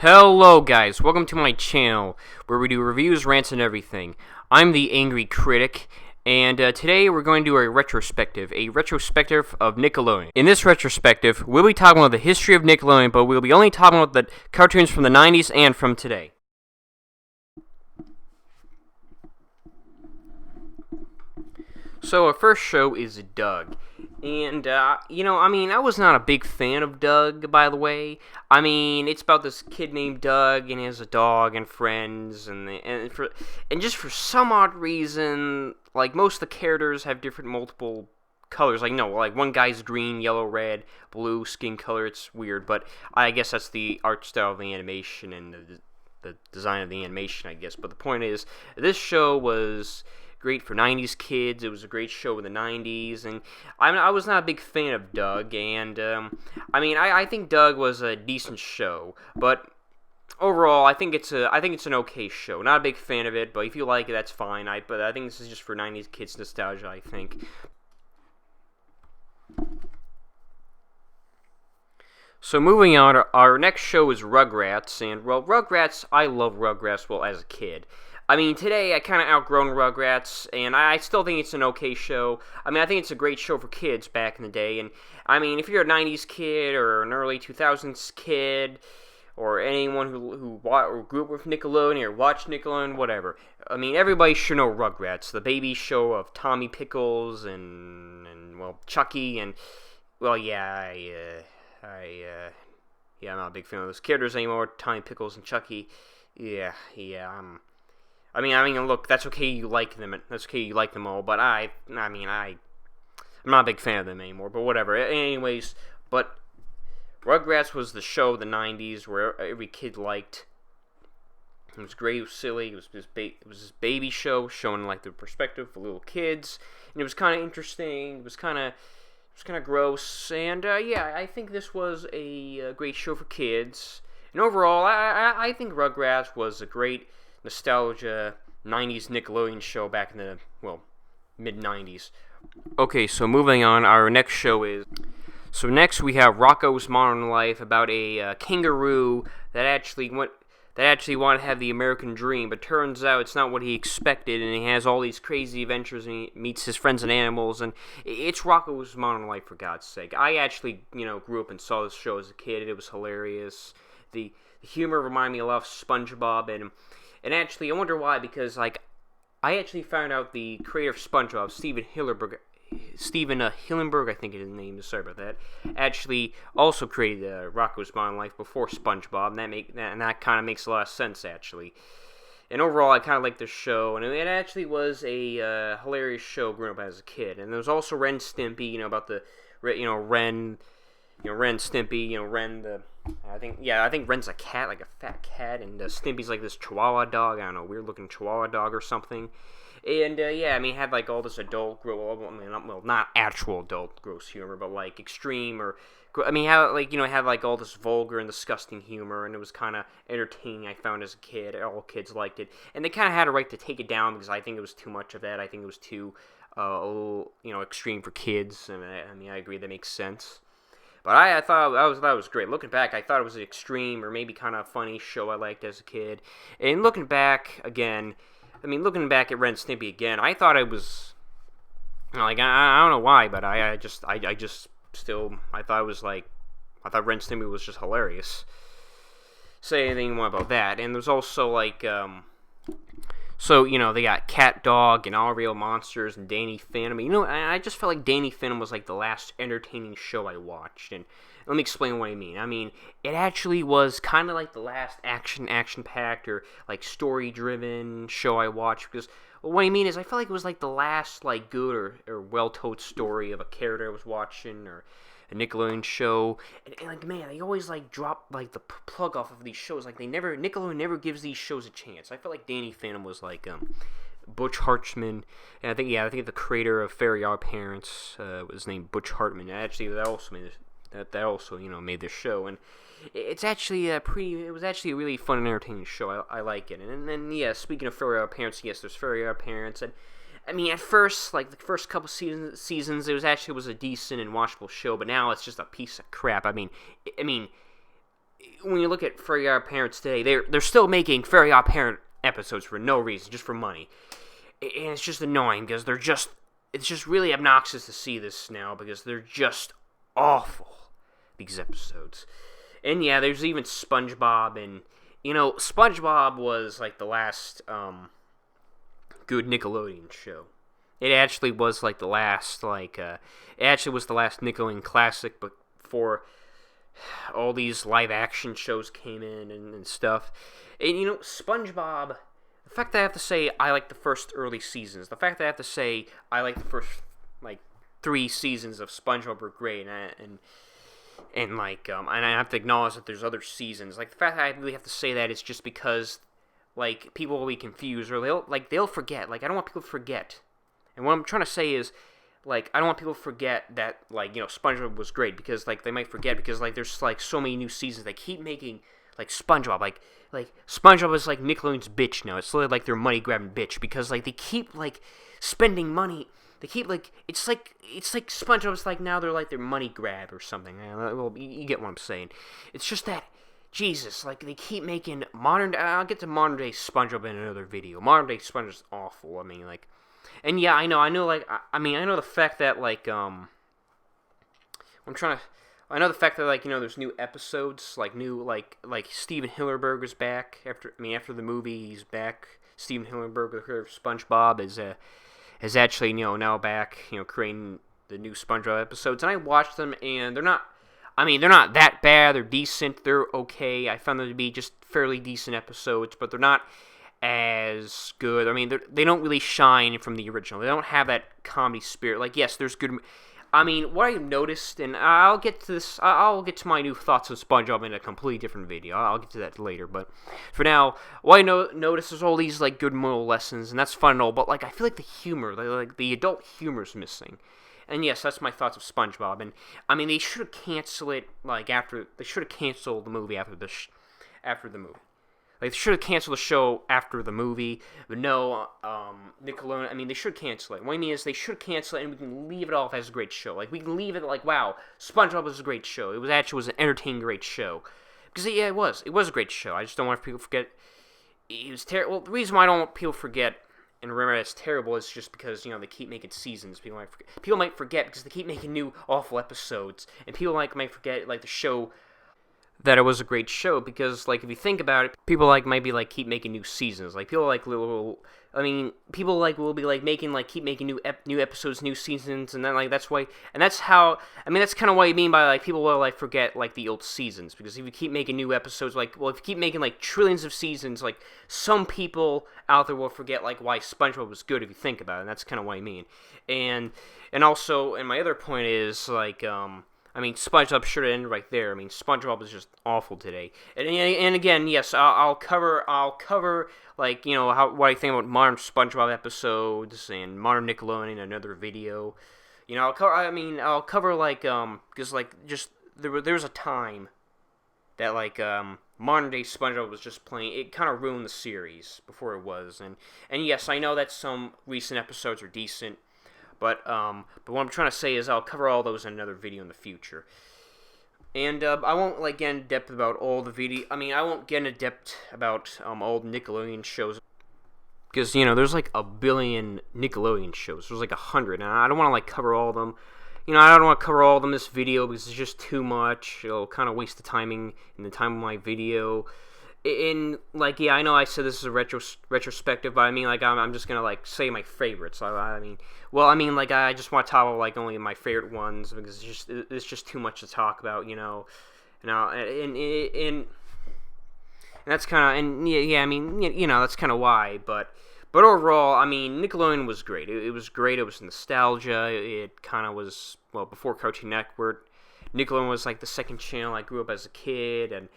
Hello guys, welcome to my channel where we do reviews, rants, and everything. I'm the Angry Critic, and today we're going to do a retrospective of Nickelodeon. In this retrospective, we'll be talking about the history of Nickelodeon, but we'll be only talking about the cartoons from the 90s and from today. So our first show is Doug. And, I was not a big fan of Doug, by the way. I mean, it's about this kid named Doug, and he has a dog and friends, and just for some odd reason, like, most of the characters have different multiple colors. Like one guy's green, yellow, red, blue skin color. It's weird, but I guess that's the art style of the animation and the design of the animation, I guess. But the point is, this show was great for 90s kids. It was a great show in the 90s, and I was not a big fan of Doug, and I think Doug was a decent show, but overall, I think it's an okay show. Not a big fan of it, but if you like it, that's fine. But I think this is just for 90s kids nostalgia, I think. So moving on, our next show is Rugrats, and well, Rugrats, I love Rugrats, well, as a kid. I mean, today I kind of outgrown Rugrats, and I still think it's an okay show. I mean, I think it's a great show for kids back in the day, and I mean, if you're a 90s kid or an early 2000s kid, or anyone who grew up with Nickelodeon or watched Nickelodeon, whatever, I mean, everybody should know Rugrats, the baby show of Tommy Pickles and well, Chucky, and well, yeah, I'm not a big fan of those characters anymore. Tommy Pickles and Chucky. Yeah. I mean, look, that's okay. You like them. That's okay. You like them all. But I'm not a big fan of them anymore. But whatever. Anyways, but Rugrats was the show of the '90s where every kid liked. It was great. It was silly. It was this baby show showing like the perspective of little kids, and it was kind of interesting. It was kind of gross, and I think this was a great show for kids. And overall, I think Rugrats was a great nostalgia 90s Nickelodeon show back in the, well, mid-90s. Okay, so moving on, our next show is... So next we have Rocko's Modern Life, about a kangaroo that actually wanted to have the American dream, but turns out it's not what he expected, and he has all these crazy adventures, and he meets his friends and animals, and it's Rocko's Modern Life, for God's sake. I actually, grew up and saw this show as a kid. It was hilarious. The humor reminded me a lot of SpongeBob, and actually, I wonder why, because, like, I actually found out the creator of SpongeBob, Steven Hillenburg, I think his name is, sorry about that, actually also created Rocko's Modern Life before SpongeBob, and that kind of makes a lot of sense, actually. And overall, I kind of like this show, and it actually was a hilarious show growing up as a kid. And there was also Ren and Stimpy, about the, Ren and Stimpy, Ren I think Ren's a cat, like a fat cat, and Stimpy's like this Chihuahua dog, I don't know, weird looking Chihuahua dog or something. And it had like all this adult, not actual adult gross humor, but like extreme it had like all this vulgar and disgusting humor, and it was kind of entertaining, I found, as a kid. All kids liked it, and they kind of had a right to take it down because I think it was too much of that. I think it was too, extreme for kids, and I agree, that makes sense. But I thought that was great. Looking back, I thought it was an extreme or maybe kind of funny show I liked as a kid. And looking back at Ren and Stimpy again, I thought it was, I don't know why, but I thought Ren and Stimpy was just hilarious. Say anything more about that. And there's also like, they got Cat Dog and All Real Monsters and Danny Phantom. I just felt like Danny Phantom was like the last entertaining show I watched. And let me explain what I mean. I mean, it actually was kind of like the last action-packed or like story-driven show I watched. Because what I mean is, I felt like it was like the last like good or well-told story of a character I was watching, or a Nickelodeon show, and like, man, they always like drop like the plug off of these shows. Like Nickelodeon never gives these shows a chance. I felt like Danny Phantom was like Butch Hartman, and I think the creator of Fairy Odd Parents was named Butch Hartman. Actually, that also made this show, and it's actually it was actually a really fun and entertaining show. I like it. And then speaking of Fairy Odd Parents, yes, there's Fairy Odd Parents, and I mean, at first, like, the first couple seasons, it was a decent and watchable show, but now it's just a piece of crap. I mean, when you look at Fairly Odd Parents today, they're still making Fairly Odd Parent episodes for no reason, just for money, and it's just annoying because it's just really obnoxious to see this now because they're just awful, these episodes. And yeah, there's even SpongeBob, and SpongeBob was like the last good Nickelodeon show. It actually was like the last it actually was the last Nickelodeon classic, but before all these live action shows came in and stuff. And SpongeBob, the fact that I have to say I like the first early seasons, the fact that I have to say I like the first like 3 seasons of SpongeBob were great, and I have to acknowledge that there's other seasons. Like the fact that I really have to say that is just because like people will be confused or they'll forget. Like I don't want people to forget. And what I'm trying to say is, like, I don't want people to forget that, like, SpongeBob was great, because, like, they might forget, because, like, there's, like, so many new seasons. They keep making, like, SpongeBob, like SpongeBob is, like, Nickelodeon's bitch now. It's literally, like, their money-grabbing bitch, because, like, they keep, like, spending money. They keep, like, it's like SpongeBob's, like, now they're, like, their money grab or something. Well, you get what I'm saying. It's just that, Jesus, like, they keep making I'll get to modern-day SpongeBob in another video. Modern-day SpongeBob's awful. I mean, like, and yeah, I know, like, I know the fact that, like, I know the fact that, like, there's new episodes, like, new, like Steven Hillenburg is back, after the movie, he's back. Steven Hillenburg, the creator of SpongeBob, is actually, now back, creating the new SpongeBob episodes, and I watched them, and they're not that bad, they're decent, they're okay. I found them to be just fairly decent episodes, but they're not as good. I mean, they don't really shine from the original. They don't have that comedy spirit. Like, yes, there's good. I mean, what I've noticed, and I'll get to this. I'll get to my new thoughts on SpongeBob in a completely different video. I'll get to that later. But for now, what I notice is all these like good moral lessons, and that's fun and all. But like, I feel like the humor, like the adult humor, is missing. And yes, that's my thoughts of SpongeBob. And I mean, they should have canceled it They should have canceled the movie after the movie. Like, they should have canceled the show after the movie, but no, Nickelodeon, I mean, they should cancel it. What I mean is, they should cancel it, and we can leave it off as a great show. Like, we can leave it like, wow, SpongeBob was a great show. It was an entertaining, great show. Because, yeah, it was a great show. I just don't want people to forget, it was terrible. Well, the reason why I don't want people to forget and remember it's terrible is just because, they keep making seasons. People might forget because they keep making new, awful episodes, and people might forget, like, the show, that it was a great show, because, like, if you think about it, people, like, might be, like, keep making new seasons. Like, people, like, will be, like, keep making new episodes, new seasons, and then, like, that's why, and that's how, I mean, that's kind of what you mean by, like, people will, like, forget, like, the old seasons, because if you keep making new episodes, like, well, if you keep making, like, trillions of seasons, like, some people out there will forget, like, why SpongeBob was good, if you think about it, and that's kind of what I mean. And also, and my other point is, like, I mean, SpongeBob should have ended right there. I mean, SpongeBob is just awful today. And again, yes, I'll cover like, what I think about modern SpongeBob episodes and modern Nickelodeon in another video. I'll cover like because like just there was a time that like modern day SpongeBob was just playing. It kind of ruined the series before it was. And yes, I know that some recent episodes are decent. But what I'm trying to say is I'll cover all those in another video in the future. And I won't like get in depth about all the video. I mean, I won't get in depth about all the Nickelodeon shows, because there's like a billion Nickelodeon shows. There's like 100, and I don't want to like cover all of them. I don't want to cover all of them in this video because it's just too much. It'll kind of waste the timing and the time of my video. In like, yeah, I know I said this is a retrospective, but I mean, like, I'm just gonna like say my favorites. I mean, like, I just want to talk about like only my favorite ones, because it's just too much to talk about, and that's kind of, and yeah, I mean, that's kind of why, but overall, I mean, Nickelodeon was great. It was great. It was nostalgia. It kind of was, well, before Cartoon Network. Nickelodeon was like the second channel I grew up as a kid, and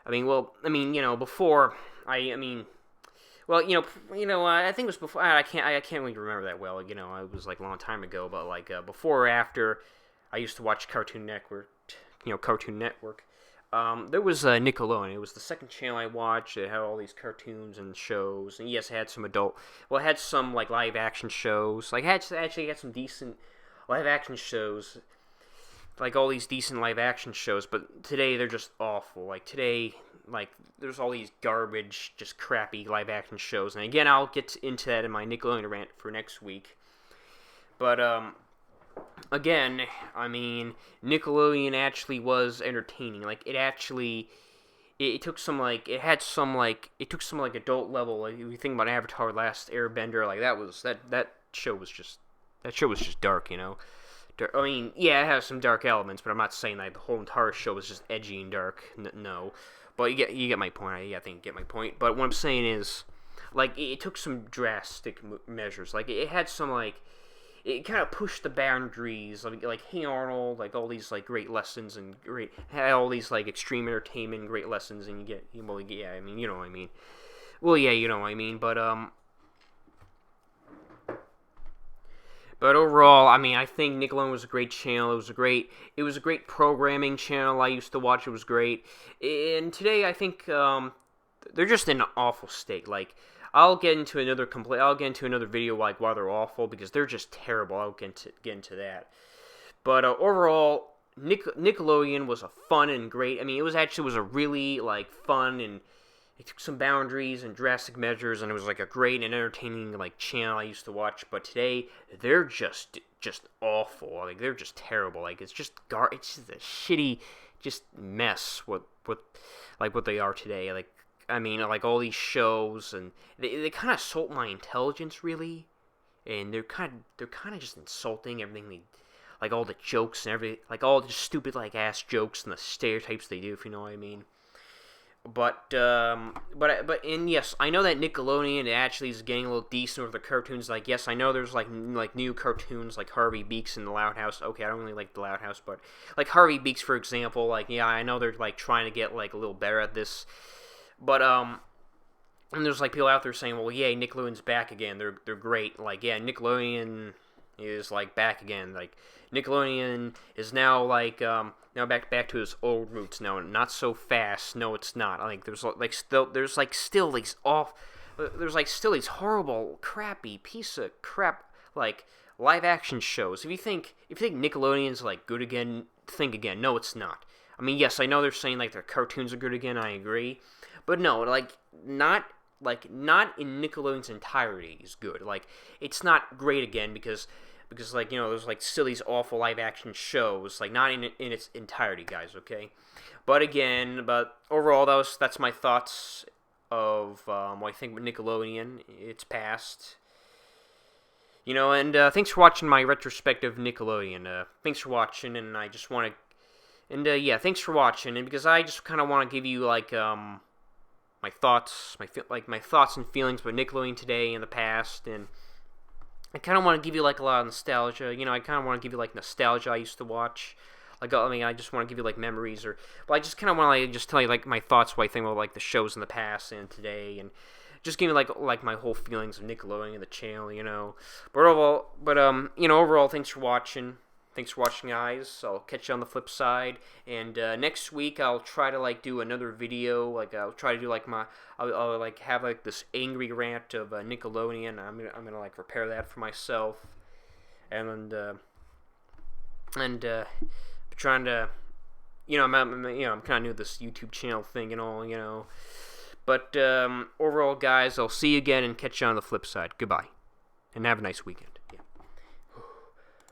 I before, I think it was before, I can't really remember that well, it was like a long time ago, but like, before or after, I used to watch Cartoon Network, there was Nickelodeon. It was the second channel I watched. It had all these cartoons and shows, and yes, it had some it had some, like, live action shows, like, actually had some decent live action shows. like all these decent live action shows, but today they're just awful. Like today, like there's all these garbage, just crappy live action shows. And again, I'll get into that in my Nickelodeon rant for next week. But again, I mean, Nickelodeon actually was entertaining. Like it actually. It took some like adult level. Like if you think about Avatar: Last Airbender, like that show was just dark, you know. I mean, yeah, it has some dark elements, but I'm not saying that the whole entire show was just edgy and dark. No, but you get my point. I think you get my point. But what I'm saying is, like, it took some drastic measures. Like it had some like. It kind of pushed the boundaries, like Hey Arnold, like all these like great lessons and had all these like extreme entertainment, great lessons, and you get, well, yeah, I mean, you know what I mean. Well, yeah, you know what I mean, but overall, I mean, I think Nickelodeon was a great channel. It was a great programming channel. I used to watch. It was great, and today I think they're just in an awful state. Like. I'll get into another video like why they're awful, because they're just terrible. I'll get into that. But overall, Nickelodeon was a fun and great. I mean, it was a really like fun, and it took some boundaries and drastic measures, and it was like a great and entertaining like channel I used to watch. But today they're just awful. Like they're just terrible. Like it's just a shitty just mess. What they are today. Like. I mean, like all these shows, and they kind of insult my intelligence, really, and they're kind of just insulting everything like all the jokes and everything, like all the stupid like ass jokes and the stereotypes they do, if you know what I mean. But and yes, I know that Nickelodeon actually is getting a little decent with the cartoons. Like yes, I know there's like new cartoons like Harvey Beaks and the Loud House. Okay, I don't really like the Loud House, but like Harvey Beaks, for example, like yeah, I know they're like trying to get like a little better at this. But and there's like people out there saying, well, yeah, Nickelodeon's back again. They're great. Like yeah, Nickelodeon is like back again. Like Nickelodeon is now like now back to its old roots. Now not so fast. No, it's not. Like there's still these horrible, crappy piece of crap like live action shows. If you think Nickelodeon's like good again, think again. No, it's not. I mean, yes, I know they're saying like their cartoons are good again. I agree. But no, not in Nickelodeon's entirety is good. Like, it's not great again because like, you know, there's like still these awful live action shows, like not in its entirety, guys, okay? But overall that's my thoughts of what I think with Nickelodeon. It's past. You know, and thanks for watching my retrospective Nickelodeon. Thanks for watching, and I just want to yeah, thanks for watching, and because I just kind of want to give you like my thoughts and feelings about Nickelodeon today and the past, and I kind of want to give you like a lot of nostalgia. You know, I kind of want to give you like nostalgia I used to watch. Like I mean, I just want to give you like memories, but I just kind of want to like just tell you like my thoughts, what I think about like the shows in the past and today, and just give you like my whole feelings of Nickelodeon and the channel. You know, but overall, thanks for watching. Thanks for watching, guys. I'll catch you on the flip side. And next week, I'll try to like do another video. Like I'll try to do like I'll like have like this angry rant of Nickelodeon. I'm gonna like prepare that for myself. And trying to, you know, I'm kind of new to this YouTube channel thing and all, you know. But overall, guys, I'll see you again and catch you on the flip side. Goodbye, and have a nice weekend.